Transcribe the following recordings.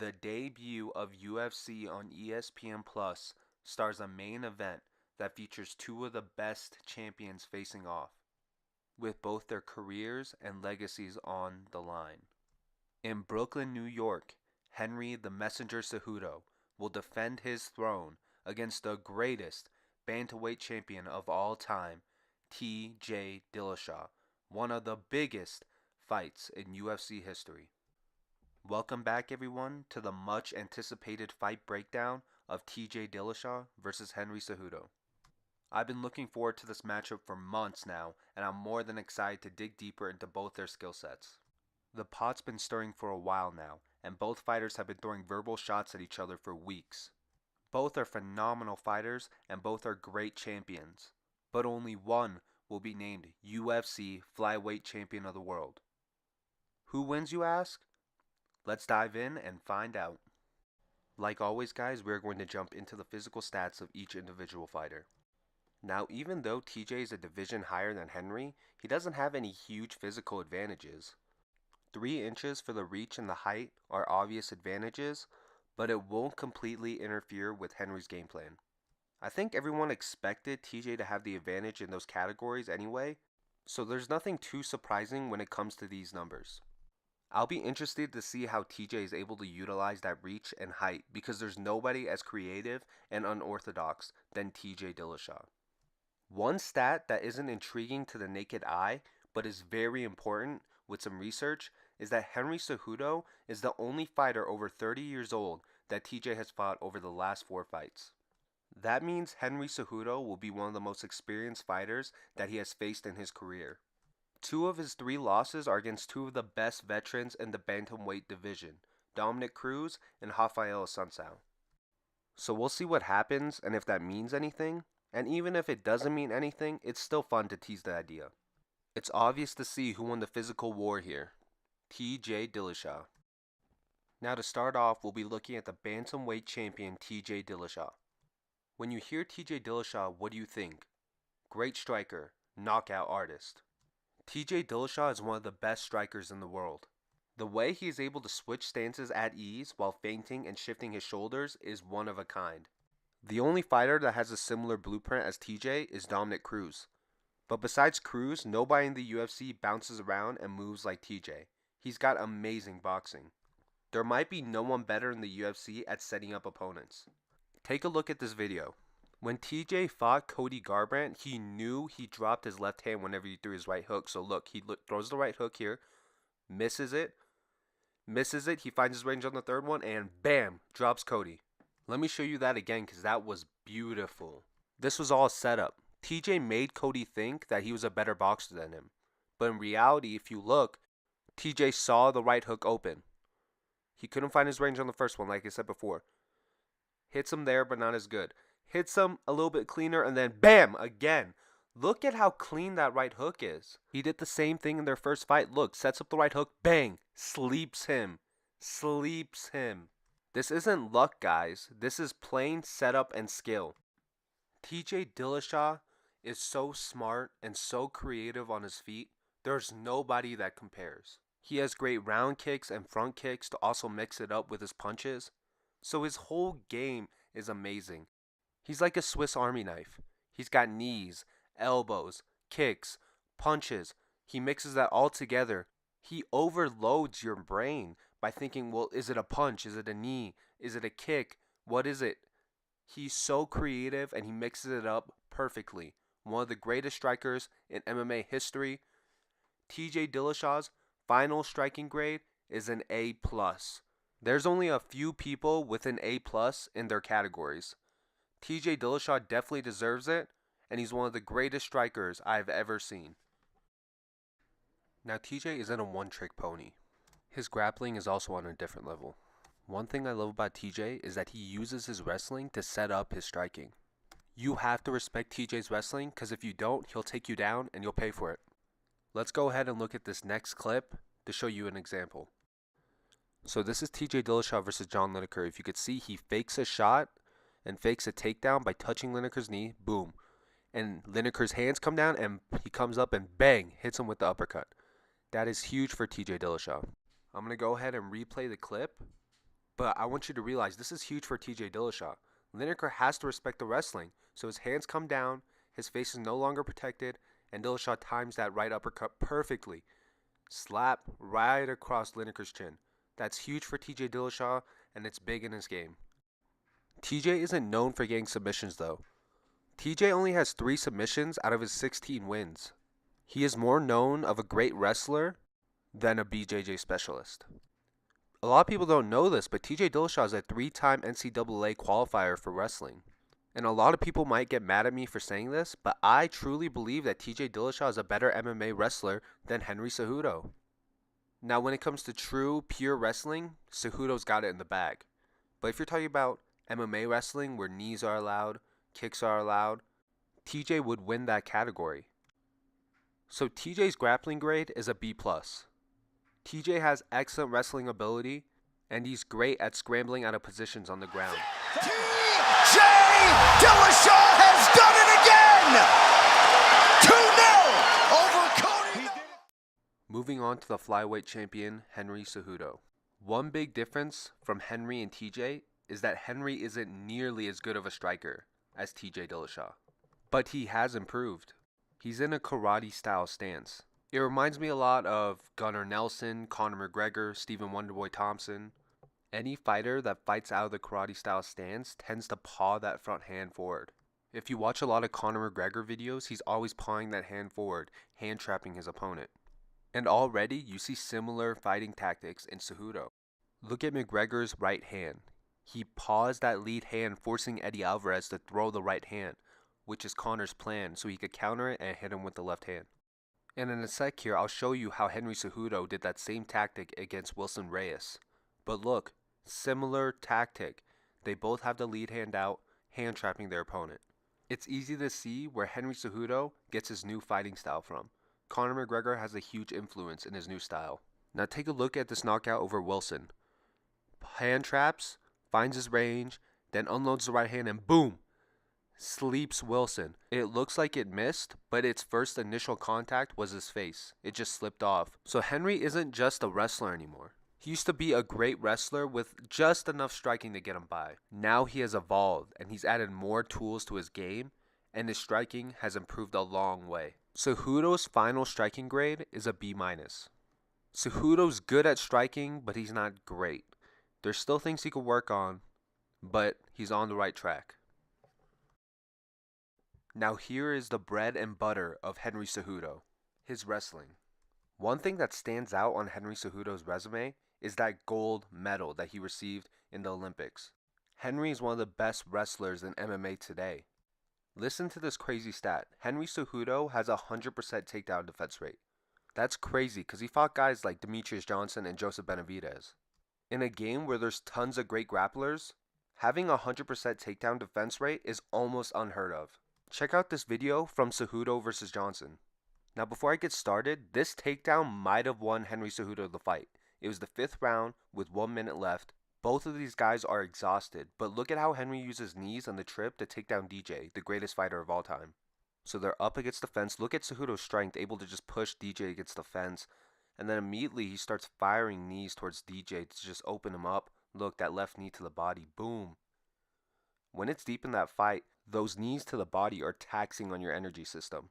The debut of UFC on ESPN Plus stars a main event that features two of the best champions facing off, with both their careers and legacies on the line. In Brooklyn, New York, Henry the Messenger Cejudo will defend his throne against the greatest bantamweight champion of all time, T.J. Dillashaw, one of the biggest fights in UFC history. Welcome back, everyone, to the much anticipated fight breakdown of T.J. Dillashaw versus Henry Cejudo. I've been looking forward to this matchup for months now, and I'm more than excited to dig deeper into both their skill sets. The pot's been stirring for a while now, and both fighters have been throwing verbal shots at each other for weeks. Both are phenomenal fighters, and both are great champions, but only one will be named UFC Flyweight Champion of the World. Who wins, you ask? Let's dive in and find out. Like always, guys, we're going to jump into the physical stats of each individual fighter. Now, even though TJ is a division higher than Henry, he doesn't have any huge physical advantages. 3 inches for the reach and the height are obvious advantages, but it won't completely interfere with Henry's game plan. I think everyone expected TJ to have the advantage in those categories anyway, so there's nothing too surprising when it comes to these numbers. I'll be interested to see how TJ is able to utilize that reach and height because there's nobody as creative and unorthodox than TJ Dillashaw. One stat that isn't intriguing to the naked eye, but is very important with some research, is that Henry Cejudo is the only fighter over 30 years old that TJ has fought over the last 4 fights. That means Henry Cejudo will be one of the most experienced fighters that he has faced in his career. 2 of his 3 losses are against 2 of the best veterans in the bantamweight division, Dominick Cruz and Rafael Assunção. So we'll see what happens and if that means anything, and even if it doesn't mean anything, it's still fun to tease the idea. It's obvious to see who won the physical war here, T.J. Dillashaw. Now to start off, we'll be looking at the bantamweight champion T.J. Dillashaw. When you hear T.J. Dillashaw, what do you think? Great striker, knockout artist. T.J. Dillashaw is one of the best strikers in the world. The way he is able to switch stances at ease while feinting and shifting his shoulders is one of a kind. The only fighter that has a similar blueprint as TJ is Dominick Cruz. But besides Cruz, nobody in the UFC bounces around and moves like TJ. He's got amazing boxing. There might be no one better in the UFC at setting up opponents. Take a look at this video. When TJ fought Cody Garbrandt, he knew he dropped his left hand whenever he threw his right hook. So look, he throws the right hook here, misses it, he finds his range on the third one, and bam, drops Cody. Let me show you that again because that was beautiful. This was all set up. TJ made Cody think that he was a better boxer than him. But in reality, if you look, TJ saw the right hook open. He couldn't find his range on the first one, like I said before. Hits him there, but not as good. Hits him a little bit cleaner, and then bam, again. Look at how clean that right hook is. He did the same thing in their first fight. Look, sets up the right hook, bang, sleeps him. This isn't luck, guys. This is plain setup and skill. TJ Dillashaw is so smart and so creative on his feet. There's nobody that compares. He has great round kicks and front kicks to also mix it up with his punches. So his whole game is amazing. He's like a Swiss Army knife. He's got knees, elbows, kicks, punches. He mixes that all together. He overloads your brain by thinking, well, is it a punch? Is it a knee? Is it a kick? What is it? He's so creative and he mixes it up perfectly. One of the greatest strikers in MMA history. TJ Dillashaw's final striking grade is an A+. There's only a few people with an A+ in their categories. TJ Dillashaw definitely deserves it, and he's one of the greatest strikers I've ever seen. Now TJ isn't a one-trick pony. His grappling is also on a different level. One thing I love about TJ is that he uses his wrestling to set up his striking. You have to respect TJ's wrestling because if you don't, he'll take you down and you'll pay for it. Let's go ahead and look at this next clip to show you an example. So this is TJ Dillashaw versus John Lineker. If you could see, he fakes a shot and fakes a takedown by touching Lineker's knee. Boom. And Lineker's hands come down and he comes up and bang, hits him with the uppercut. That is huge for TJ Dillashaw. I'm going to go ahead and replay the clip But I want you to realize this is huge for TJ Dillashaw. Lineker has to respect the wrestling, so his hands come down, his face is no longer protected, and Dillashaw times that right uppercut perfectly. Slap right across Lineker's chin. That's huge for TJ Dillashaw, and it's big in his game. TJ isn't known for getting submissions though. TJ only has 3 submissions out of his 16 wins. He is more known of a great wrestler than a BJJ specialist. A lot of people don't know this, but TJ Dillashaw is a 3-time NCAA qualifier for wrestling. And a lot of people might get mad at me for saying this, but I truly believe that TJ Dillashaw is a better MMA wrestler than Henry Cejudo. Now, when it comes to true, pure wrestling, Cejudo's got it in the bag. But if you're talking about MMA wrestling where knees are allowed, kicks are allowed, TJ would win that category. So TJ's grappling grade is a B+. TJ has excellent wrestling ability, and he's great at scrambling out of positions on the ground. TJ Dillashaw has done it again! 2-0 over Cody. Moving on to the flyweight champion, Henry Cejudo. One big difference from Henry and TJ is that Henry isn't nearly as good of a striker as TJ Dillashaw. But he has improved. He's in a karate-style stance. It reminds me a lot of Gunnar Nelson, Conor McGregor, Stephen Wonderboy Thompson. Any fighter that fights out of the karate-style stance tends to paw that front hand forward. If you watch a lot of Conor McGregor videos, he's always pawing that hand forward, hand-trapping his opponent. And already, you see similar fighting tactics in Cejudo. Look at McGregor's right hand. He paws that lead hand, forcing Eddie Alvarez to throw the right hand, which is Conor's plan, so he could counter it and hit him with the left hand. And in a sec here, I'll show you how Henry Cejudo did that same tactic against Wilson Reyes. But look, similar tactic. They both have the lead hand out, hand trapping their opponent. It's easy to see where Henry Cejudo gets his new fighting style from. Conor McGregor has a huge influence in his new style. Now take a look at this knockout over Wilson. Hand traps, finds his range, then unloads the right hand and boom! Sleeps Wilson. It looks like it missed, but its first initial contact was his face. It just slipped off. So Henry isn't just a wrestler anymore. He used to be a great wrestler with just enough striking to get him by. Now he has evolved and he's added more tools to his game, and his striking has improved a long way. Cejudo's final striking grade is a B-. Cejudo's good at striking, but he's not great. There's still things he could work on, but he's on the right track. Now here is the bread and butter of Henry Cejudo, his wrestling. One thing that stands out on Henry Cejudo's resume is that gold medal that he received in the Olympics. Henry is one of the best wrestlers in MMA today. Listen to this crazy stat. Henry Cejudo has a 100% takedown defense rate. That's crazy because he fought guys like Demetrius Johnson and Joseph Benavidez. In a game where there's tons of great grapplers, having a 100% takedown defense rate is almost unheard of. Check out this video from Cejudo versus Johnson. Now before I get started, this takedown might have won Henry Cejudo the fight. It was the 5th round with 1 minute left. Both of these guys are exhausted, but look at how Henry uses knees on the trip to take down DJ, the greatest fighter of all time. So they're up against the fence. Look at Cejudo's strength, able to just push DJ against the fence. And then immediately he starts firing knees towards DJ to just open him up. Look, that left knee to the body, boom. When it's deep in that fight, those knees to the body are taxing on your energy system.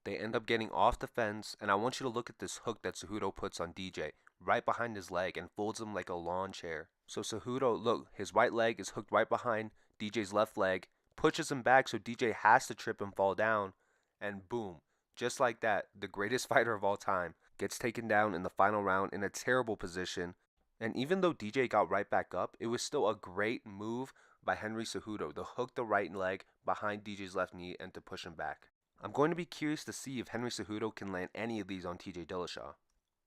They end up getting off the fence, and I want you to look at this hook that Cejudo puts on DJ, right behind his leg, and folds him like a lawn chair. So Cejudo, look, his right leg is hooked right behind DJ's left leg, pushes him back so DJ has to trip and fall down, and boom, just like that, the greatest fighter of all time gets taken down in the final round in a terrible position. And even though DJ got right back up, it was still a great move by Henry Cejudo to hook the right leg behind DJ's left knee and to push him back. I'm going to be curious to see if Henry Cejudo can land any of these on TJ Dillashaw.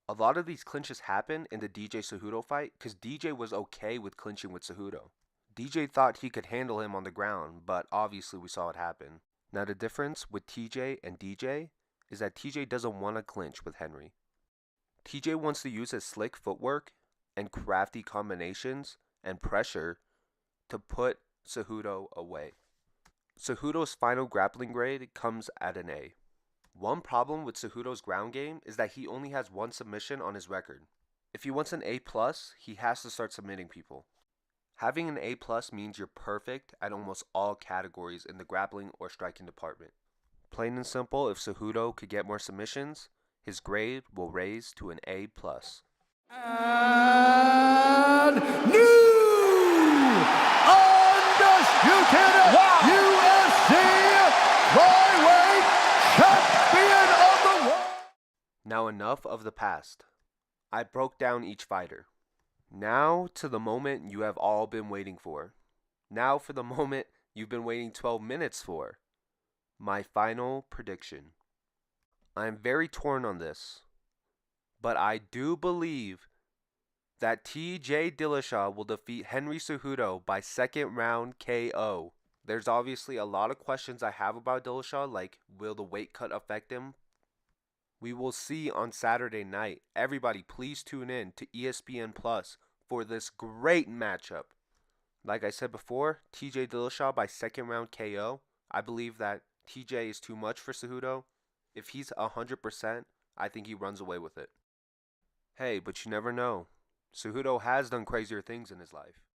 A lot of these clinches happen in the DJ Cejudo fight because DJ was okay with clinching with Cejudo. DJ thought he could handle him on the ground, but obviously we saw it happen. Now the difference with TJ and DJ is that TJ doesn't want to clinch with Henry. TJ wants to use his slick footwork and crafty combinations and pressure to put Cejudo away. Cejudo's final grappling grade comes at an A. One problem with Cejudo's ground game is that he only has 1 submission on his record. If he wants an A+, he has to start submitting people. Having an A plus means you're perfect at almost all categories in the grappling or striking department. Plain and simple, if Cejudo could get more submissions, his grade will raise to an A plus. And new undisputed UFC flyweight champion of the world. Now enough of the past. I broke down each fighter. Now to the moment you have all been waiting for. Now for the moment you've been waiting 12 minutes for. My final prediction. I am very torn on this, but I do believe that TJ Dillashaw will defeat Henry Cejudo by second round KO. There's obviously a lot of questions I have about Dillashaw, like will the weight cut affect him? We will see on Saturday night. Everybody, please tune in to ESPN Plus for this great matchup. Like I said before, TJ Dillashaw by second round KO. I believe that TJ is too much for Cejudo. If he's 100%, I think he runs away with it. Hey, but you never know. Cejudo has done crazier things in his life.